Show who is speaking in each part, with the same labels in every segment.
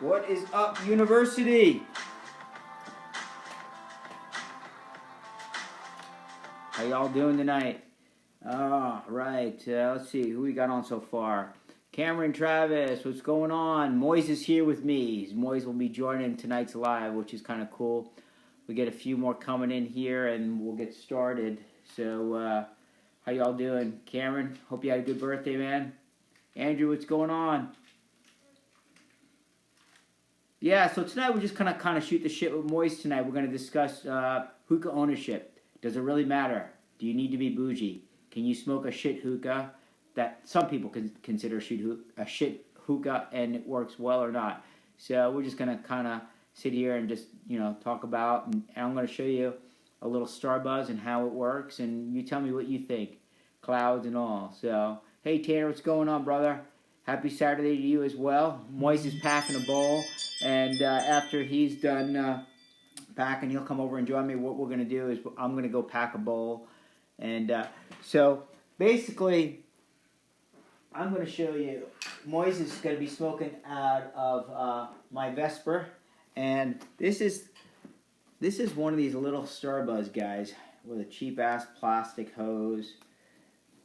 Speaker 1: What is up, University? How y'all doing tonight? Right. Let's see who we got on so far. Cameron, Travis, what's going on? Moise is here with me. Moise will be joining tonight's live, which is kind of cool. We get a few more coming in here, and we'll get started. So, how y'all doing? Cameron, hope you had a good birthday, man. Andrew, what's going on? Yeah, so tonight we're just gonna kind of shoot the shit with Moise tonight. We're gonna discuss hookah ownership. Does it really matter? Do you need to be bougie? Can you smoke a shit hookah that some people consider a shit hookah and it works well or not? So we're just gonna kind of sit here and just talk about, and I'm gonna show you a little Star Buzz and how it works, and you tell me what you think, clouds and all. So hey Tanner, what's going on, brother? Happy Saturday to you as well. Moise is packing a bowl, and after he's done packing, he'll come over and join me. What we're going to do is I'm going to go pack a bowl. And so basically, I'm going to show you. Moise is going to be smoking out of my Vesper. And this is one of these little Star Buzz guys with a cheap-ass plastic hose.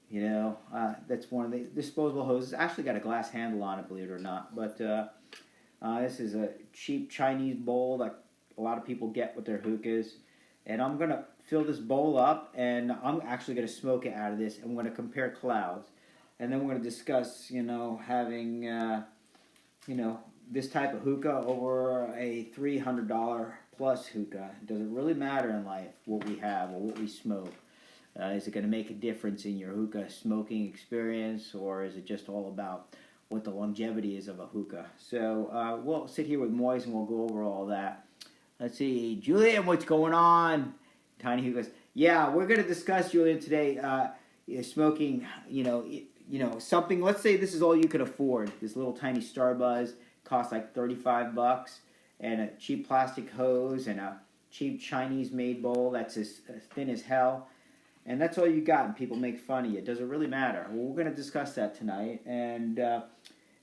Speaker 1: That's one of the disposable hoses. It's actually got a glass handle on it, believe it or not. But this is a cheap Chinese bowl that a lot of people get with their hookahs. And I'm going to fill this bowl up, and I'm actually going to smoke it out of this. And we're going to compare clouds. And then we're going to discuss, having, this type of hookah over a $300 plus hookah. Does it really matter in life what we have or what we smoke? Is it going to make a difference in your hookah smoking experience, or is it just all about what the longevity is of a hookah? So we'll sit here with Moise and we'll go over all that. Let's see, Julian, what's going on? Tiny Hookahs. Yeah, we're going to discuss, Julian, today smoking. Something. Let's say this is all you could afford. This little tiny Star Buzz costs like $35, and a cheap plastic hose and a cheap Chinese-made bowl that's as thin as hell. And that's all you got, and people make fun of you. Does it really matter? Well, we're going to discuss that tonight, and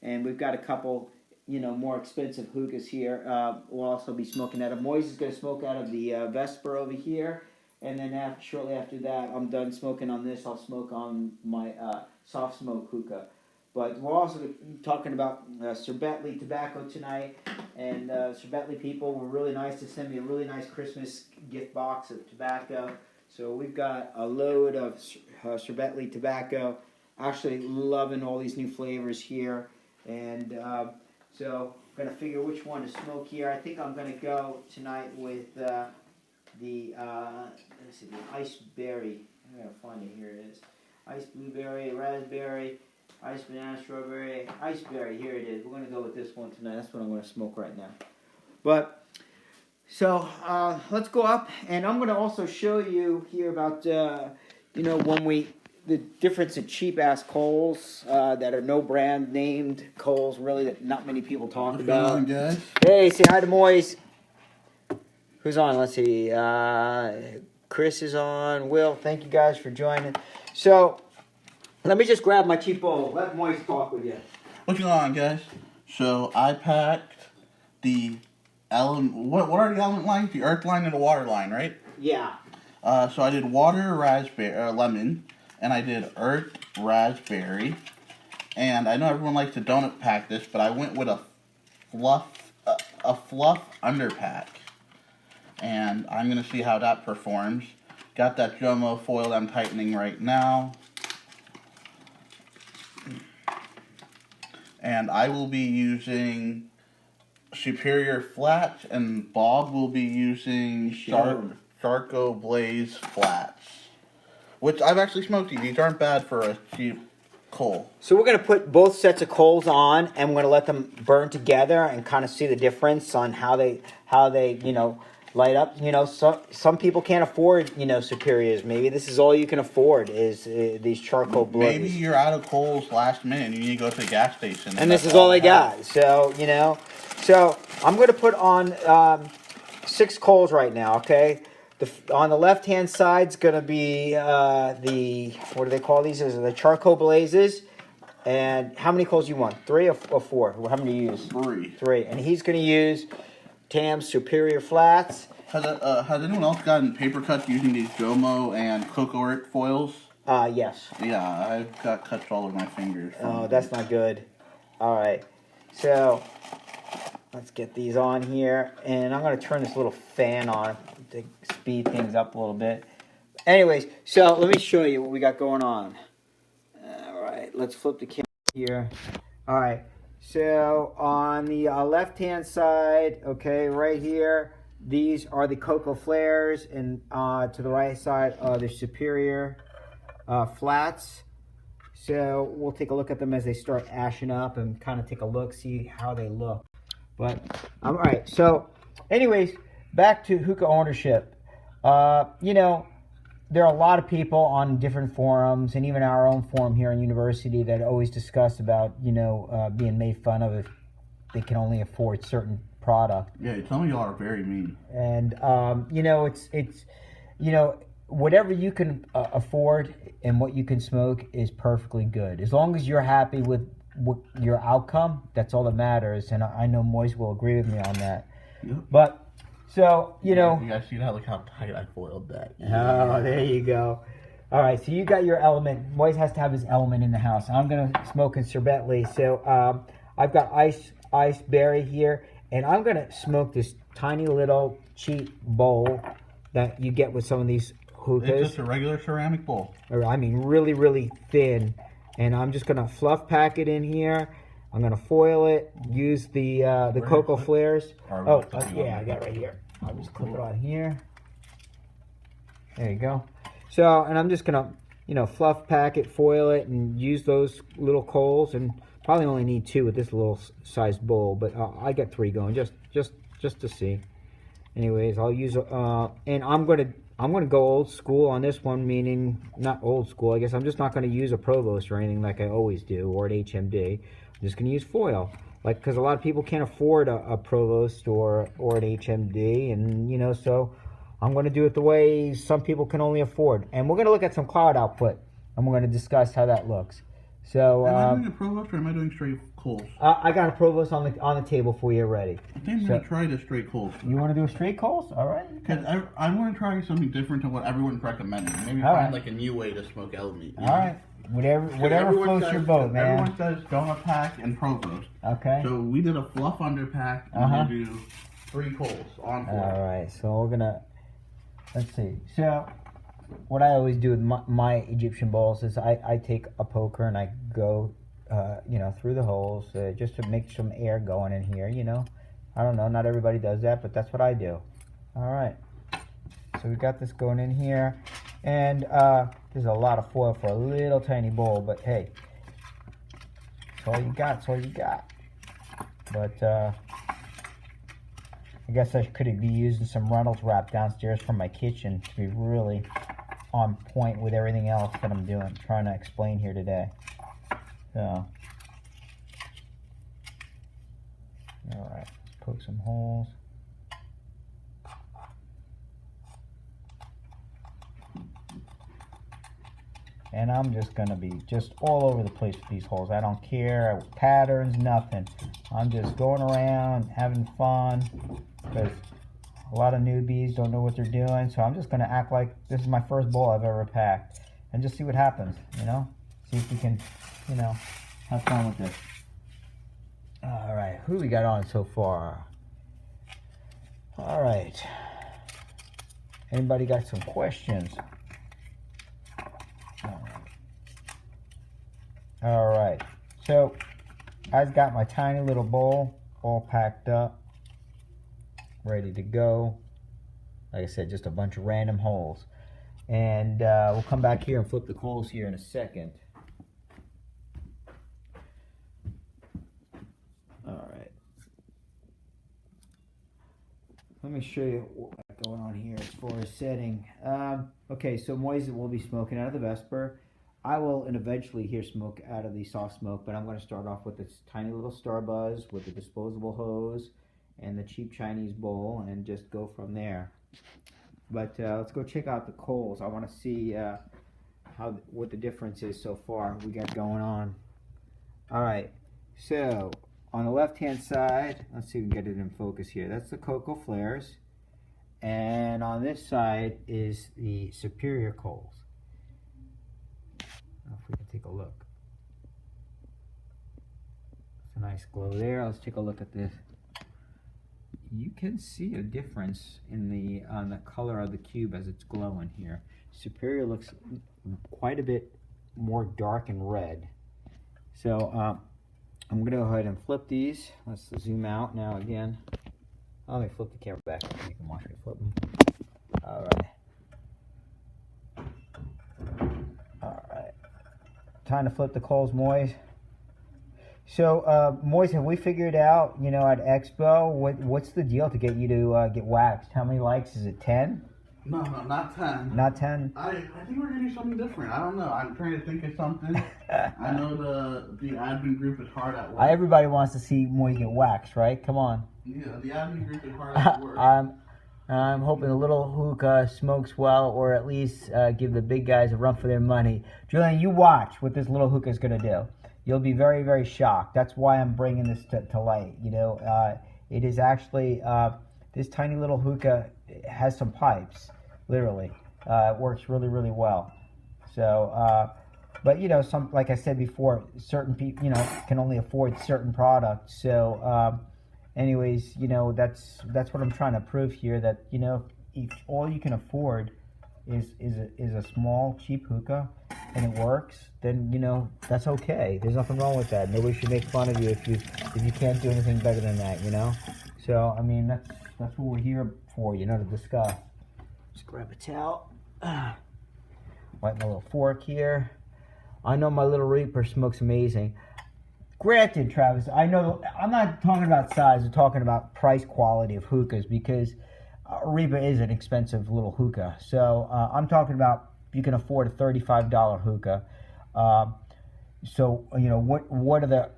Speaker 1: we've got a couple, more expensive hookahs here. We'll also be smoking out of. Moise is going to smoke out of the Vesper over here, and then shortly after that, I'm done smoking on this. I'll smoke on my soft smoke hookah. But we're also talking about Sir Bentley tobacco tonight, and Sir Bentley people were really nice to send me a really nice Christmas gift box of tobacco. So we've got a load of Sir Bentley tobacco. Actually loving all these new flavors here. And so I'm going to figure which one to smoke here. I think I'm going to go tonight with the ice berry. I'm going to find it. Here it is. Ice blueberry, raspberry, ice banana, strawberry, ice berry. Here it is. We're going to go with this one tonight. That's what I'm going to smoke right now. So let's go up, and I'm going to also show you here about the difference in cheap ass coals that are no brand named coals, really, that not many people talk about.
Speaker 2: What's going on, guys?
Speaker 1: Hey, say hi to Moise. Who's on? Let's see. Chris is on. Will, thank you guys for joining. So let me just grab my cheap bowl. Let Moise talk with you.
Speaker 2: What's going on, guys? So I packed the what are the element lines? The earth line and the water line, right?
Speaker 1: Yeah.
Speaker 2: So I did water, raspberry, lemon, and I did earth, raspberry. And I know everyone likes to donut pack this, but I went with a fluff underpack. And I'm going to see how that performs. Got that Jomo foil I'm tightening right now. And I will be using Superior Flats, and Bob will be using Charco Blaze Flats. Which I've actually smoked these. These aren't bad for a cheap coal.
Speaker 1: So we're going to put both sets of coals on, and we're going to let them burn together and kind of see the difference on how they light up. Some people can't afford, Superiors. Maybe this is all you can afford is these charcoal blazes.
Speaker 2: Maybe you're out of coals last minute and you need to go to the gas station.
Speaker 1: And this is all they got. So, So I'm going to put on 6 coals right now, okay? On the left-hand side is going to be what do they call these? These are the charcoal blazes. And how many coals you want? 3 or 4? How many do you use?
Speaker 2: 3.
Speaker 1: 3. And he's going to use Tam's Superior Flats.
Speaker 2: Has anyone else gotten paper cuts using these Jomo and Cocoa foils?
Speaker 1: Yes.
Speaker 2: Yeah, I've got cuts all over my fingers.
Speaker 1: Oh, that's not good. All right. So let's get these on here. And I'm going to turn this little fan on to speed things up a little bit. Anyways, so let me show you what we got going on. All right. Let's flip the camera here. All right. So on the left-hand side, okay, right here, these are the Cocoa Flares. And to the right side are the Superior Flats. So we'll take a look at them as they start ashing up and kind of take a look, see how they look. But all right, so anyways, back to hookah ownership. You know, there are a lot of people on different forums and even our own forum here in university that always discuss about, you know, being made fun of if they can only afford certain product.
Speaker 2: Yeah, some of y'all are very mean.
Speaker 1: And you know, it's you know, whatever you can afford and what you can smoke is perfectly good. As long as you're happy with your outcome, that's all that matters. And I know Moise will agree with me on that.
Speaker 2: Yep.
Speaker 1: But, so, you know.
Speaker 2: You guys see how tight I foiled that.
Speaker 1: Oh, there you go. All right, so you got your element. Moise has to have his element in the house. I'm going to smoke in Sorbetly. So I've got ice berry here. And I'm going to smoke this tiny little cheap bowl that you get with some of these hookahs.
Speaker 2: It's just a regular ceramic bowl.
Speaker 1: I mean, really, really thin. And I'm just gonna fluff pack it in here. I'm gonna foil it. Use the Cocoa Flares. Oh, yeah, I got it right here. I'll just clip it on here. There you go. So, and I'm just gonna, you know, fluff pack it, foil it, and use those little coals. And probably only need 2 with this little sized bowl, but I got 3 going just to see. Anyways, I'll use and I'm gonna go old school on this one, meaning not old school. I guess I'm just not gonna use a Provost or anything like I always do, or an HMD. I'm just gonna use foil, like, because a lot of people can't afford a Provost or an HMD, and you know, so I'm gonna do it the way some people can only afford. And we're gonna look at some cloud output, and we're gonna discuss how that looks. So
Speaker 2: am I doing a Provost or am I doing straight coals?
Speaker 1: I got a Provost on the table for you already.
Speaker 2: I think I'm gonna try the straight coals.
Speaker 1: You want to do a straight coals? All right.
Speaker 2: Because I want to try something different to what everyone's recommending. Maybe find like a new way to smoke element.
Speaker 1: All right. Whatever floats your boat, man.
Speaker 2: Everyone says donut pack and Provost.
Speaker 1: Okay.
Speaker 2: So we did a fluff under pack and we'll do 3 coals on 4.
Speaker 1: All right. So we're gonna let's see. So what I always do with my Egyptian bowls is I take a poker and I go, you know, through the holes just to make some air going in here. You know, I don't know, not everybody does that, but that's what I do. All right. So we got this going in here, and there's a lot of foil for a little tiny bowl, but hey, it's all you got. It's all you got. But I guess I could be using some Reynolds wrap downstairs from my kitchen to be really on point with everything else that I'm doing, trying to explain here today. So, all right, let's poke some holes. And I'm just gonna be just all over the place with these holes. I don't care, patterns, nothing. I'm just going around having fun because a lot of newbies don't know what they're doing. So I'm just gonna act like this is my first bowl I've ever packed and just see what happens, you know? See if we can, you know, have fun with this. All right, who we got on so far? All right. Anybody got some questions? All right, so I've got my tiny little bowl all packed up, ready to go. Like I said, just a bunch of random holes. And we'll come back here and flip the coals here in a second. All right. Let me show you what's going on here as far as setting. Okay, so Moise will be smoking out of the Vesper. I will eventually hear smoke out of the soft smoke, but I'm going to start off with this tiny little Star Buzz with the disposable hose and the cheap Chinese bowl and just go from there. But let's go check out the coals. I want to see what the difference is so far we got going on. All right. So on the left-hand side, let's see if we can get it in focus here. That's the Cocoa Flares. And on this side is the Superior Coals. I don't know if we can take a look. It's a nice glow there. Let's take a look at this. You can see a difference in on the color of the cube as it's glowing here. Superior looks quite a bit more dark and red. So I'm going to go ahead and flip these. Let's zoom out now again. Oh, let me flip the camera back. You can watch me flip them. All right. Time to flip the coals, Moise. So, Moise, have we figured out, you know, at Expo, what's the deal to get you to get waxed? How many likes? Is it 10?
Speaker 2: No, not 10.
Speaker 1: Not 10?
Speaker 2: I think we're going to do something different. I don't know. I'm trying to think of something. I know the admin group is hard at work.
Speaker 1: Everybody wants to see Moise get waxed, right? Come on.
Speaker 2: Yeah, the admin group is hard at work.
Speaker 1: I'm hoping the little Hookah smokes well, or at least give the big guys a run for their money. Julian, you watch what this little Hookah is going to do. You'll be very, very shocked. That's why I'm bringing this to light. You know, it is actually, this tiny little Hookah has some pipes, literally. It works really, really well. So, but you know, like I said before, certain people, you know, can only afford certain products. So, anyways, you know, that's what I'm trying to prove here. That, you know, if all you can afford is a small, cheap Hookah, and it works, then, you know, that's okay. There's nothing wrong with that. Nobody should make fun of you if you can't do anything better than that, you know. So I mean, that's what we're here for, you know, to discuss. Just grab a towel. Wipe my little fork here. I know my little Reaper smokes amazing. Granted, Travis, I know I'm not talking about size. I'm talking about price quality of hookahs, because Reaper is an expensive little hookah. So I'm talking about, you can afford a $35 hookah. So, you know, what are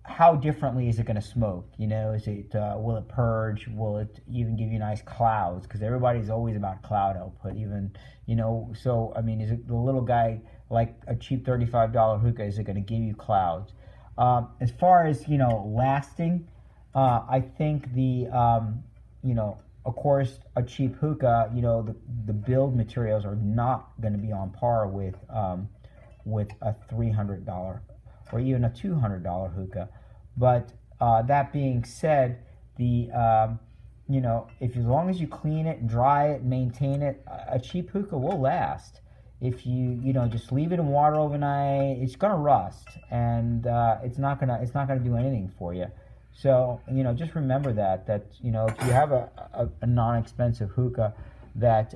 Speaker 1: how differently is it going to smoke? You know, is it, will it purge? Will it even give you nice clouds? Because everybody's always about cloud output, even, you know. So, I mean, is it the little guy, like a cheap $35 hookah, is it going to give you clouds? As far as, you know, lasting, I think the, you know, of course, a cheap hookah, you know, the build materials are not going to be on par with a $300 or even a $200 hookah. But that being said, the you know, as long as you clean it, dry it, maintain it, a cheap hookah will last. If you know, just leave it in water overnight, it's gonna rust, and it's not gonna do anything for you. So, you know, just remember that you know, if you have a non-expensive hookah, that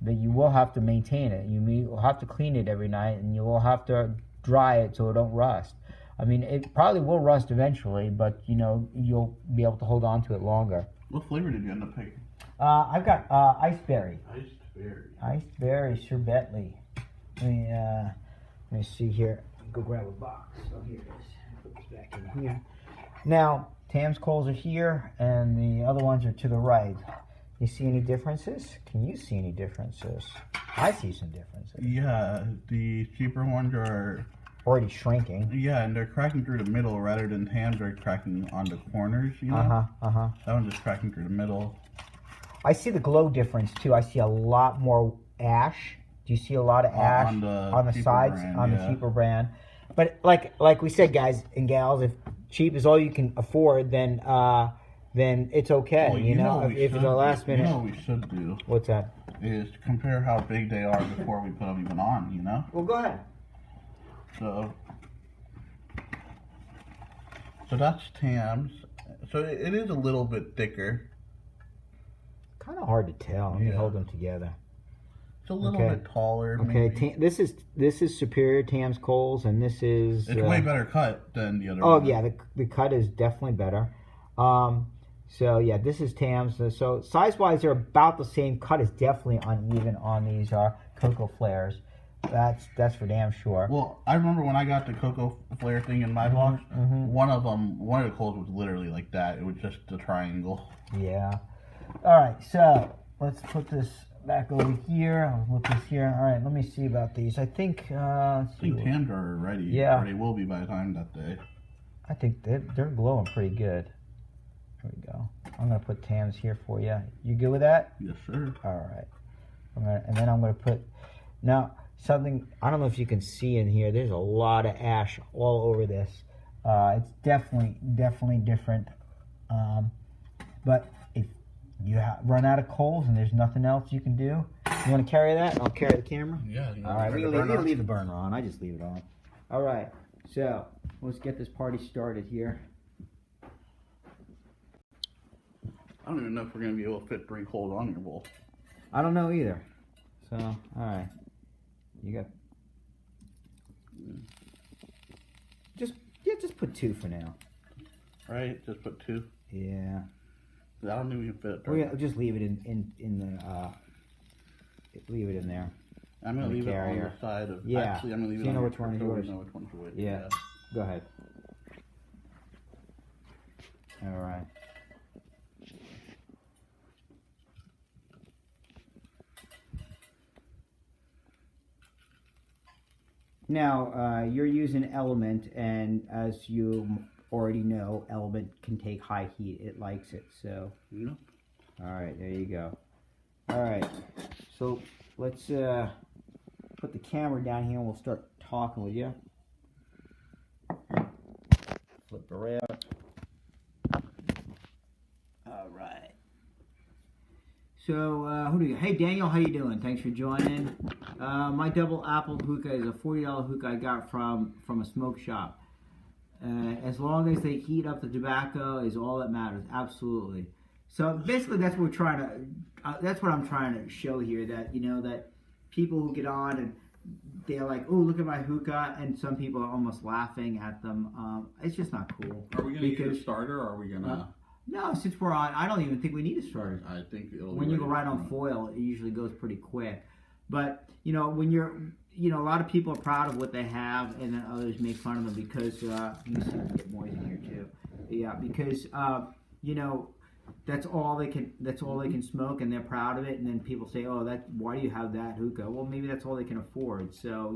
Speaker 1: you will have to maintain it. You will have to clean it every night, and you will have to dry it so it don't rust. I mean, it probably will rust eventually, but, you know, you'll be able to hold on to it longer.
Speaker 2: What flavor did you end up picking?
Speaker 1: I've got iceberry.
Speaker 2: Iceberry.
Speaker 1: Iceberry sherbetly. Let me see here. Go grab a box. Oh, here it is. Put this back in here. Now, Tam's coals are here, and the other ones are to the right. You see any differences? Can you see any differences? I see some differences.
Speaker 2: Yeah, the cheaper ones are
Speaker 1: already shrinking.
Speaker 2: Yeah, and they're cracking through the middle rather than Tam's are cracking on the corners, you know? That one's just cracking through the middle.
Speaker 1: I see the glow difference, too. I see a lot more ash. Do you see a lot of ash on the sides, brand, on the cheaper brand? But like we said, guys and gals, if cheap is all you can afford, then it's okay. Well, you know if it's a last minute.
Speaker 2: You know what we should do?
Speaker 1: What's that?
Speaker 2: Is compare how big they are before we put them even on, you know?
Speaker 1: Well, go ahead.
Speaker 2: So that's Tam's. So it is a little bit thicker.
Speaker 1: Kind of hard to tell. Let me hold them together.
Speaker 2: It's a little bit taller.
Speaker 1: Okay, this is Superior Tam's coals, and this is...
Speaker 2: It's way better cut than the other one.
Speaker 1: Oh, yeah, the cut is definitely better. So, yeah, this is Tam's. So, size-wise, they're about the same. Cut is definitely uneven on these Cocoa Flares. That's for damn sure.
Speaker 2: Well, I remember when I got the Cocoa Flare thing in my box, one of the coals was literally like that. It was just a triangle.
Speaker 1: Yeah. All right, so let's put this back over here. I'll look this here. All right, let me see about these. I think.
Speaker 2: I think Tams are ready.
Speaker 1: Yeah.
Speaker 2: Or they will be by the time that day.
Speaker 1: I think they're glowing pretty good. There we go. I'm gonna put Tams here for you. You good with that?
Speaker 2: Yes, sir.
Speaker 1: All right. And then I'm gonna put now something. I don't know if you can see in here. There's a lot of ash all over this. It's definitely different. But if you run out of coals and there's nothing else you can do, you want to carry that? I'll carry the camera.
Speaker 2: Yeah.
Speaker 1: All right. We leave the burner on. I just leave it on. All right. So let's get this party started here.
Speaker 2: I don't even know if we're gonna be able to fit 3 coals on your bowl.
Speaker 1: I don't know either. So, all right. You got just put 2 for now.
Speaker 2: Right? Just put 2.
Speaker 1: Yeah.
Speaker 2: I don't think we can fit it.
Speaker 1: We'll just leave it in the leave it in there.
Speaker 2: I'm gonna leave
Speaker 1: carrier.
Speaker 2: it on the side of.
Speaker 1: Yeah.
Speaker 2: Actually, I'm gonna leave
Speaker 1: So
Speaker 2: it
Speaker 1: you
Speaker 2: on
Speaker 1: know
Speaker 2: your
Speaker 1: which one is
Speaker 2: so we
Speaker 1: yours.
Speaker 2: know which one's yours.
Speaker 1: Yeah. Go ahead. All right. Now, you're using Element, and as you already know, Element can take high heat. It likes it, so.
Speaker 2: Yep.
Speaker 1: All right, there you go. All right, so let's put the camera down here and we'll start talking with you. Flip around. All right. So, who do you? Hey, Daniel, how you doing? Thanks for joining. My double apple hookah is a $40 hookah I got from a smoke shop. As long as they heat up the tobacco is all that matters. Absolutely. So basically, that's what we're trying to. That's what I'm trying to show here. That that people who get on and they're like, "Oh, look at my hookah," and some people are almost laughing at them. It's just not cool.
Speaker 2: Are we gonna use a starter, or are we gonna?
Speaker 1: No, since we're on, I don't even think we need a starter.
Speaker 2: I think it'll.
Speaker 1: When you go right on foil, it usually goes pretty quick. But when you're, a lot of people are proud of what they have, and then others make fun of them because let me see if I can get more in here too. Yeah, because that's all they can. That's all they can smoke, and they're proud of it. And then people say, "Oh, why do you have that hookah?" Well, maybe that's all they can afford. So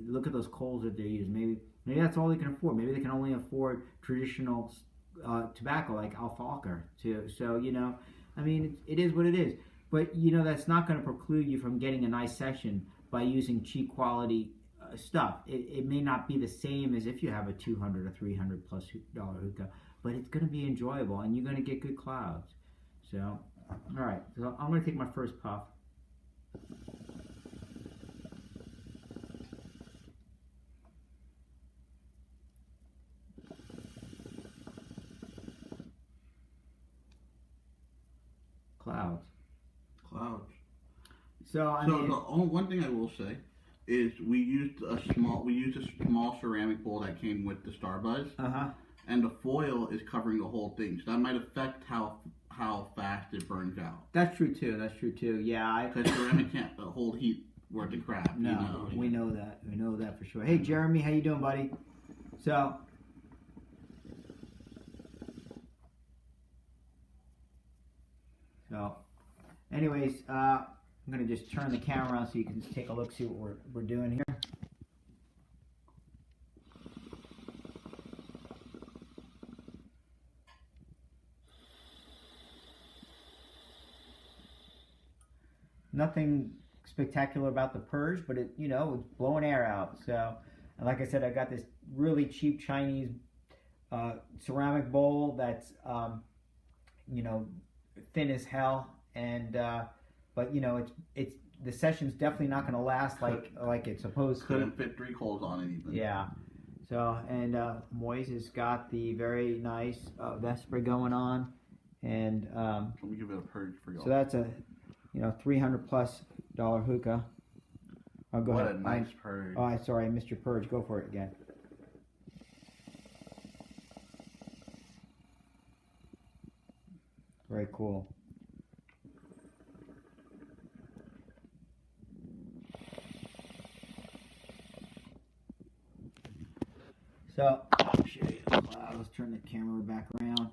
Speaker 1: look at those coals that they're using. Maybe that's all they can afford. Maybe they can only afford traditional tobacco like alfalfa too. So I mean, it is what it is. But that's not going to preclude you from getting a nice session by using cheap quality stuff. It may not be the same as if you have a $200 or $300+ hookah, but it's going to be enjoyable and you're going to get good clouds. So, all right. So I'm going to take my first puff. Clouds. So I mean,
Speaker 2: the one thing I will say is we used a small ceramic bowl that came with the Starbuzz, and the foil is covering the whole thing, so that might affect how fast it burns out.
Speaker 1: That's true too. Yeah,
Speaker 2: because ceramic can't hold heat worth a crap.
Speaker 1: No, we know that. We know that for sure. Hey, Jeremy, how you doing, buddy? So, anyways, I'm gonna just turn the camera around so you can just take a look, see what we're doing here. Nothing spectacular about the purge, but it's blowing air out. So, and like I said, I got this really cheap Chinese ceramic bowl that's thin as hell, and but it's the session's definitely not going to last like it's supposed to.
Speaker 2: Couldn't fit 3 coals on it even.
Speaker 1: Yeah. So and Moise has got the very nice Vesper going on, and
Speaker 2: let me give it a purge for y'all.
Speaker 1: So that's a $300+ hookah. Oh, go ahead.
Speaker 2: What a nice purge.
Speaker 1: Oh, sorry, I missed your purge. Go for it again. Very cool. So, I'll show you the cloud. Let's turn the camera back around.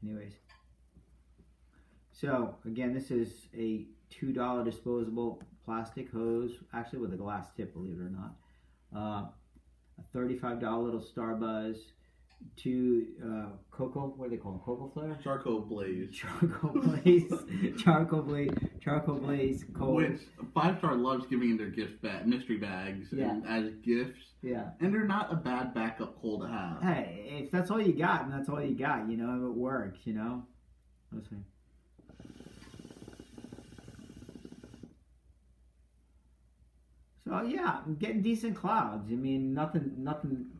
Speaker 1: Anyways. So, again, this is a $2 disposable plastic hose, actually with a glass tip, believe it or not. A $35 little Star Buzz, two cocoa, what do they call them? Cocoa flare?
Speaker 2: Charcoal blaze.
Speaker 1: Charcoal blaze coals.
Speaker 2: Which 5-Star loves giving their gift mystery bags and as gifts.
Speaker 1: Yeah.
Speaker 2: And they're not a bad backup coal to have.
Speaker 1: Hey, if that's all you got, and that's all you got, if it works, Let's see. So yeah, I'm getting decent clouds. I mean, nothing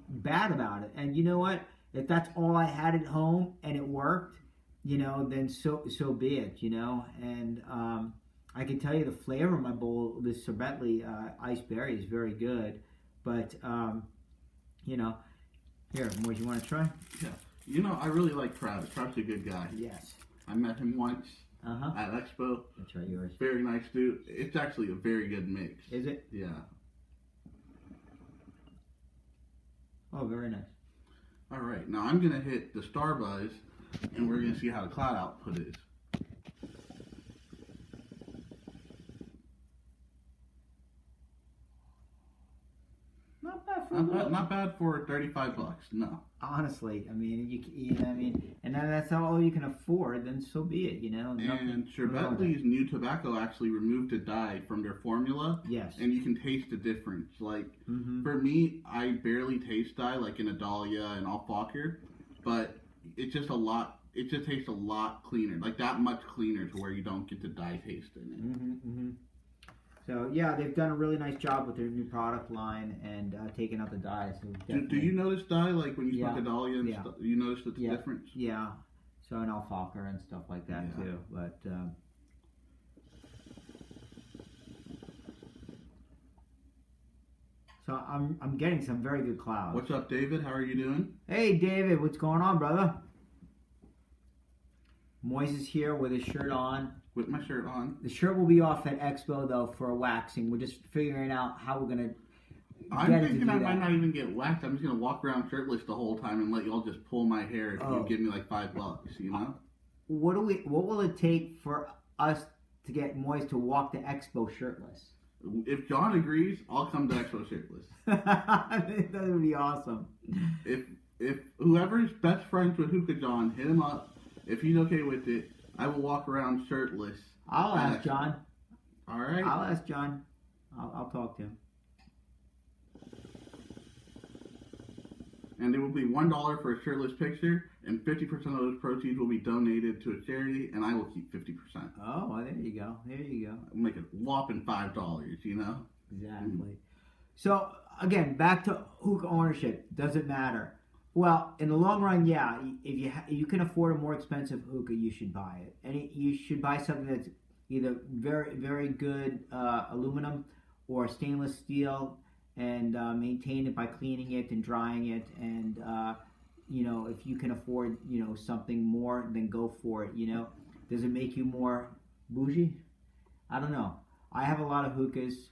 Speaker 1: bad about it. And you know what? If that's all I had at home and it worked, then so be it. And I can tell you the flavor of my bowl, this sorbetly iced berry, is very good. But here, Moise, you want to try?
Speaker 2: Yeah. I really like Travis. Travis is a good guy.
Speaker 1: Yes.
Speaker 2: I met him once. At Expo.
Speaker 1: That's right, yours.
Speaker 2: Very nice dude. It's actually a very good mix.
Speaker 1: Is it?
Speaker 2: Yeah.
Speaker 1: Oh, very nice.
Speaker 2: All right, now I'm gonna hit the Star Buzz, and we're gonna see how the cloud output is.
Speaker 1: Not bad for
Speaker 2: not bad for $35. No.
Speaker 1: Honestly, I mean, and then that's all you can afford. Then so be it,
Speaker 2: And Sherbetli's new tobacco actually removed the dye from their formula.
Speaker 1: Yes.
Speaker 2: And you can taste the difference. Like for me, I barely taste dye, like in a Dahlia and Alfaker, but it's just a lot. It just tastes a lot cleaner, like that much cleaner, to where you don't get the dye taste in it.
Speaker 1: So yeah, they've done a really nice job with their new product line and taking out the dye. So
Speaker 2: do you notice dye, like when you smoke a Dahlia and stuff? You notice the difference?
Speaker 1: Yeah. So an Alfaker and stuff like that too. But so I'm getting some very good clouds.
Speaker 2: What's up, David? How are you doing?
Speaker 1: Hey, David, what's going on, brother? Moise is here with his shirt on.
Speaker 2: With my shirt on.
Speaker 1: The shirt will be off at Expo, though, for a waxing. We're just figuring out how we're going to
Speaker 2: I'm thinking I might not even get waxed. I'm just going to walk around shirtless the whole time and let y'all just pull my hair if you give me like $5,
Speaker 1: What will it take for us to get Moise to walk to Expo shirtless?
Speaker 2: If John agrees, I'll come to Expo shirtless.
Speaker 1: That would be awesome.
Speaker 2: If whoever's best friends with Hookah John, hit him up. If he's okay with it, I will walk around shirtless.
Speaker 1: I'll ask John.
Speaker 2: All right.
Speaker 1: I'll ask John. I'll talk to him.
Speaker 2: And it will be $1 for a shirtless picture, and 50% of those proceeds will be donated to a charity, and I will keep 50%.
Speaker 1: Oh, well, there you go. There you go.
Speaker 2: I'll make it whopping $5,
Speaker 1: Exactly. So, again, back to hookah ownership. Does it matter? Well, in the long run, yeah. If you can afford a more expensive hookah, you should buy it. And you should buy something that's either very, very good aluminum or stainless steel, and maintain it by cleaning it and drying it. And if you can afford something more, then go for it. Does it make you more bougie? I don't know. I have a lot of hookahs.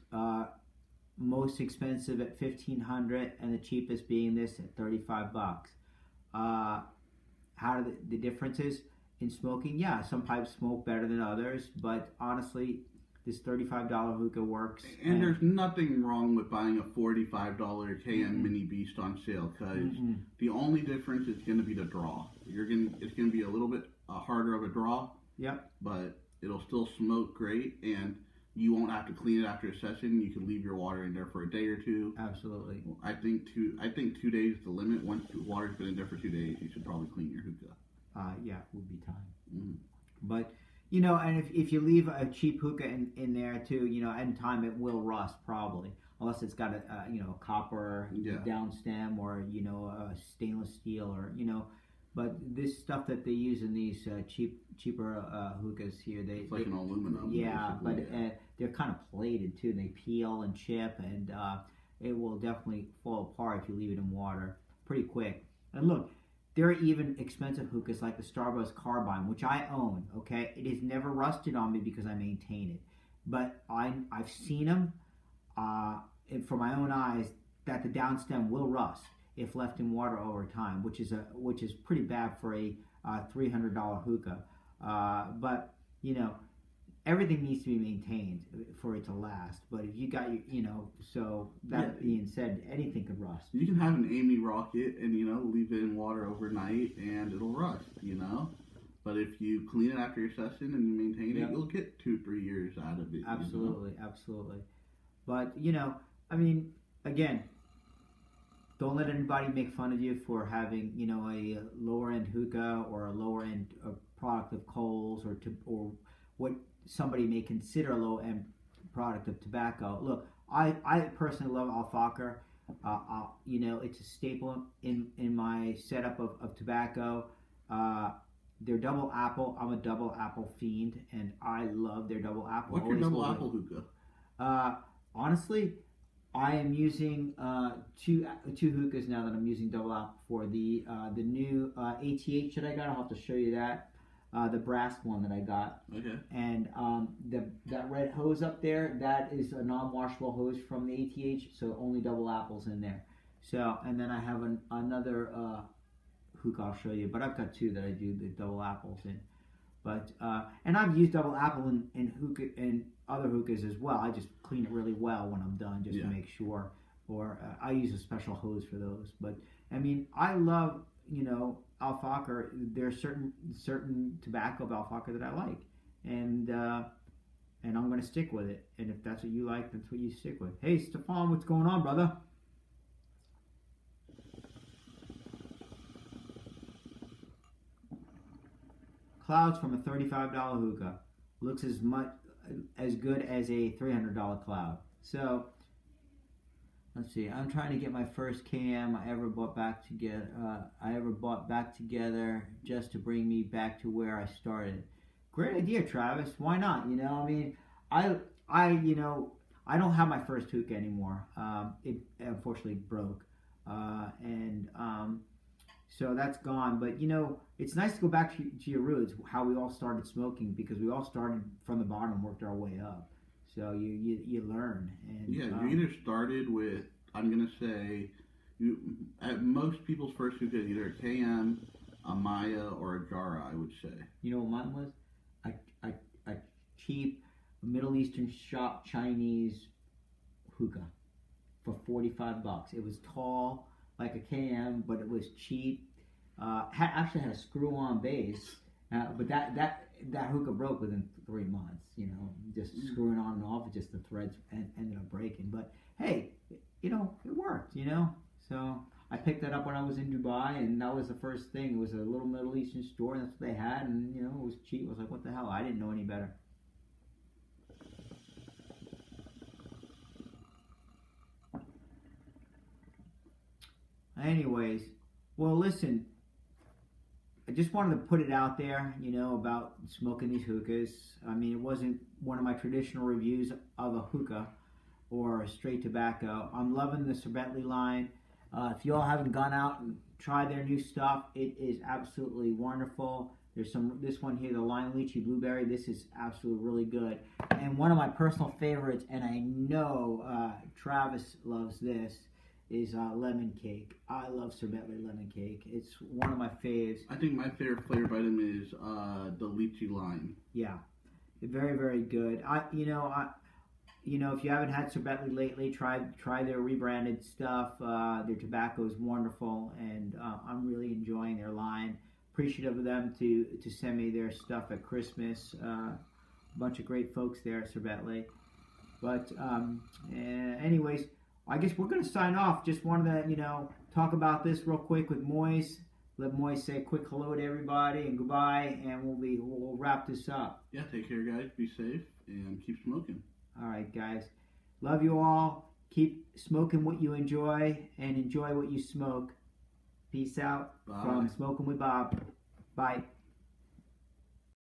Speaker 1: Most expensive at $1,500, and the cheapest being this at $35. How do the differences in smoking? Yeah, some pipes smoke better than others, but honestly, this $35 hookah works.
Speaker 2: And there's nothing wrong with buying a $45 KM Mini Beast on sale, because the only difference is going to be the draw. It's going to be a little bit harder of a draw.
Speaker 1: Yep.
Speaker 2: But it'll still smoke great, and you won't have to clean it after a session. You can leave your water in there for a day or two.
Speaker 1: Absolutely.
Speaker 2: I think 2 days is the limit. Once the water's been in there for 2 days, you should probably clean your hookah.
Speaker 1: Yeah, it would be time. But and if you leave a cheap hookah in there too, in time it will rust probably, unless it's got a copper down stem or a stainless steel or But this stuff that they use in these cheaper hookahs here,
Speaker 2: it's like an aluminum.
Speaker 1: Yeah, but they're kind of plated too. They peel and chip, and it will definitely fall apart if you leave it in water pretty quick. And look, there are even expensive hookahs like the Starbucks Carbine, which I own. Okay, it has never rusted on me because I maintain it. But I've seen them from my own eyes that the downstem will rust if left in water over time, which is pretty bad for a $300 hookah. But everything needs to be maintained for it to last. But if you got so that being said, anything could rust.
Speaker 2: You can have an Amy rocket and leave it in water overnight and it'll rust. But if you clean it after your session and you maintain it, you'll get 2-3 years out of it.
Speaker 1: Absolutely, absolutely. But again, don't let anybody make fun of you for having a lower end hookah or a lower end product of coals or what somebody may consider a low end product of tobacco. Look, I personally love Alfalfa. It's a staple in my setup of tobacco. They're double apple. I'm a double apple fiend, and I love their double apple.
Speaker 2: What's your double apple hookah?
Speaker 1: Honestly, I am using two hookahs now that I'm using double apple for. The new ATH that I got. I'll have to show you that. The brass one that I got.
Speaker 2: Okay.
Speaker 1: And that red hose up there, that is a non-washable hose from the ATH, so only double apples in there. So, and then I have another hookah I'll show you, but I've got two that I do the double apples in. But and I've used double apple in hookah and other hookahs as well. I just clean it really well when I'm done, just to make sure. Or I use a special hose for those. But I love Alfalfa. There's certain tobacco of Alfalfa that I like, and I'm going to stick with it. And if that's what you like, that's what you stick with. Hey, Stefan, what's going on, brother? Clouds from a $35 hookah looks as good as a $300 cloud. So let's see. I'm trying to get my first KM I ever bought back together just to bring me back to where I started. Great idea, Travis. Why not? I don't have my first hookah anymore. It unfortunately broke, so that's gone. But it's nice to go back to your roots, how we all started smoking, because we all started from the bottom and worked our way up. So you learn. And
Speaker 2: you either started with, I'm gonna say, at most people's first hookah is either a KM, a Maya, or a Jara. I would say. You know what mine was? A cheap Middle Eastern shop Chinese hookah for $45. It was tall like a KM, but it was cheap. Actually had a screw-on base, but that hookah broke within 3 months. Just screwing on and off, just the threads ended up breaking. But hey, it worked. So I picked that up when I was in Dubai, and that was the first thing. It was a little Middle Eastern store, and that's what they had, and it was cheap. I was like, what the hell? I didn't know any better. Anyways, well, listen, I just wanted to put it out there, about smoking these hookahs. It wasn't one of my traditional reviews of a hookah or a straight tobacco. I'm loving the Sir Bentley line. If y'all haven't gone out and tried their new stuff, it is absolutely wonderful. There's this one here, the Lime Lychee Blueberry. This is absolutely really good. And one of my personal favorites, and I know Travis loves this, is lemon cake. I love Sir Bentley lemon cake. It's one of my faves. I think my favorite flavor by them is the lychee lime.
Speaker 1: Yeah, very, very good. If you haven't had Sir Bentley lately, try their rebranded stuff. Their tobacco is wonderful, and I'm really enjoying their line. Appreciative of them to send me their stuff at Christmas. A bunch of great folks there at Sir Bentley. But anyways, I guess we're going to sign off. Just wanted to, talk about this real quick with Moise. Let Moise say a quick hello to everybody and goodbye, and we'll wrap this up.
Speaker 2: Yeah, take care, guys. Be safe and keep smoking.
Speaker 1: All right, guys. Love you all. Keep smoking what you enjoy and enjoy what you smoke. Peace out.
Speaker 2: Bye.
Speaker 1: From Smoking with Bob. Bye.